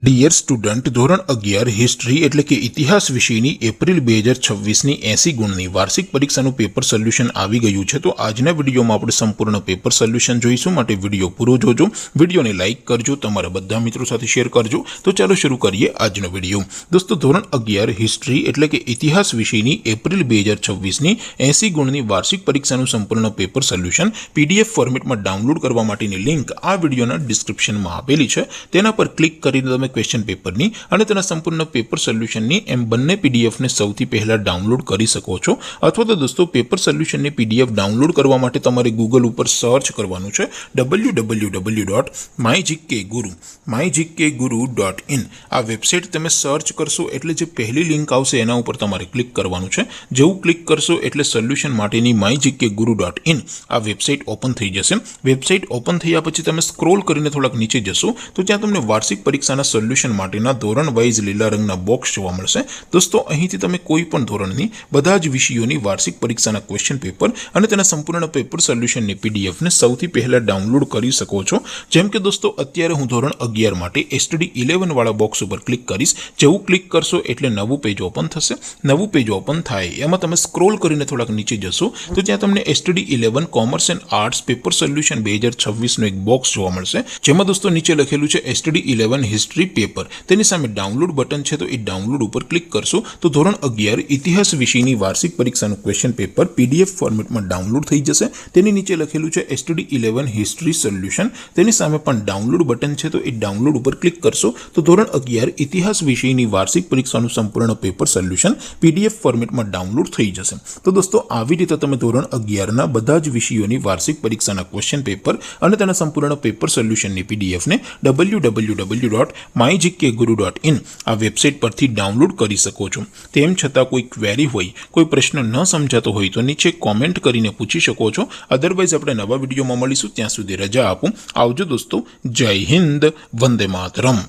Dear student, ધોરણ 11 history એટલે કે ઇતિહાસ વિષયની એપ્રિલ 2026ની 80 ગુણની વાર્ષિક પરીક્ષાનું પેપર સોલ્યુશન આવી ગયું છે। તો આજના વિડીયોમાં આપણે સંપૂર્ણ પેપર સોલ્યુશન જોઈશું, માટે વિડીયો પૂરો જોજો, વિડીયોને લાઇક કરજો, તમારા બધા મિત્રો સાથે શેર કરજો। તો ચાલો શરૂ કરીએ આજનો વિડીયો। દોસ્તો, ધોરણ 11 હિસ્ટ્રી એટલે કે ઇતિહાસ વિષયની એપ્રિલ 2026ની 80 ગુણની વાર્ષિક પરીક્ષાનું સંપૂર્ણ પેપર સોલ્યુશન PDF ફોર્મેટમાં ડાઉનલોડ કરવા માટેની લિંક આ વિડીયોના ડિસ્ક્રિપ્શનમાં આપેલી છે। તેના પર ક્લિક કરીને તમે ક્વેશ્ચન પેપરની અને તેના સંપૂર્ણ પેપર સોલ્યુશનની એમ બંને પીડીએફને સૌથી પહેલા ડાઉનલોડ કરી શકો છો। અથવા તો દોસ્તો, પેપર સોલ્યુશનની પીડીએફ ડાઉનલોડ કરવા માટે તમારે ગૂગલ ઉપર સર્ચ કરવાનું છે www.mygkguru.in। આ વેબસાઇટ તમે સર્ચ કરશો એટલે જે પહેલી લિંક આવશે એના ઉપર તમારે ક્લિક કરવાનું છે। જેવું ક્લિક કરશો એટલે સોલ્યુશન માટેની mygkguru.in આ વેબસાઇટ ઓપન થઈ જશે। વેબસાઇટ ઓપન થયા પછી તમે સ્ક્રોલ કરીને થોડાક નીચે જશો તો ત્યાં તમને વાર્ષિક પરીક્ષાના સોલ્યુશન માટેના ધોરણ વાઇઝ લીલા રંગના બોક્સ જોવા મળશે। દોસ્તો, અહીંથી તમે કોઈ પણ ધોરણની બધા જ વિષયોની વાર્ષિક પરીક્ષાના ક્વેશ્ચન પેપર અને તેના સંપૂર્ણ પેપર સોલ્યુશનની પીડીએફને સૌથી પહેલા ડાઉનલોડ કરી શકો છો। જેમ કે દોસ્તો, અત્યારે હું ધોરણ 11 માટે STD 11 વાળા બોક્સ ઉપર ક્લિક કરીશ। જેવું ક્લિક કરશો એટલે નવું પેજ ઓપન થશે। નવું પેજ ઓપન થાય એમાં તમે સ્ક્રોલ કરીને થોડાક નીચે જશો તો ત્યાં તમને STD 11 commerce and arts paper solution 2026નું એક બોક્સ જોવા મળશે, જેમાં દોસ્તો નીચે લખેલું છે STD 11 હિસ્ટ્રી પેપર। તેની સામે ડાઉનલોડ બટન છે, તો એ ડાઉનલોડ ઉપર ક્લિક કરશો તો ધોરણ 11 ઇતિહાસ વિષયની વાર્ષિક પરીક્ષાનું ક્વેશ્ચન પેપર PDF ફોર્મેટમાં ડાઉનલોડ થઈ જશે। તેની નીચે લખેલું છે STD 11 હિસ્ટ્રી સોલ્યુશન। તેની સામે પણ ડાઉનલોડ બટન છે, તો એ ડાઉનલોડ ઉપર ક્લિક કરશો તો ધોરણ 11 ઇતિહાસ વિષયની વાર્ષિક પરીક્ષાનું સંપૂર્ણ પેપર સોલ્યુશન PDF ફોર્મેટમાં ડાઉનલોડ થઈ જશે। તો દોસ્તો, આવી રીતે તમે ધોરણ 11ના બધા જ વિષયોની વાર્ષિક પરીક્ષાના ક્વેશ્ચન પેપર અને તેના સંપૂર્ણ પેપર સોલ્યુશનની પીડીએફને www.mygkguru.in આ વેબસાઇટ પરથી ડાઉનલોડ કરી શકો છો। તેમ છતાં કોઈ ક્વેરી હોય, કોઈ પ્રશ્ન ન સમજાતો હોય તો નીચે કોમેન્ટ કરીને પૂછી શકો છો। અધરવાઇઝ આપણે નવા વિડીયોમાં મળીશું, ત્યાં સુધી રજા આપો। આવજો દોસ્તો, જય હિન્દ, વંદે માતરમ।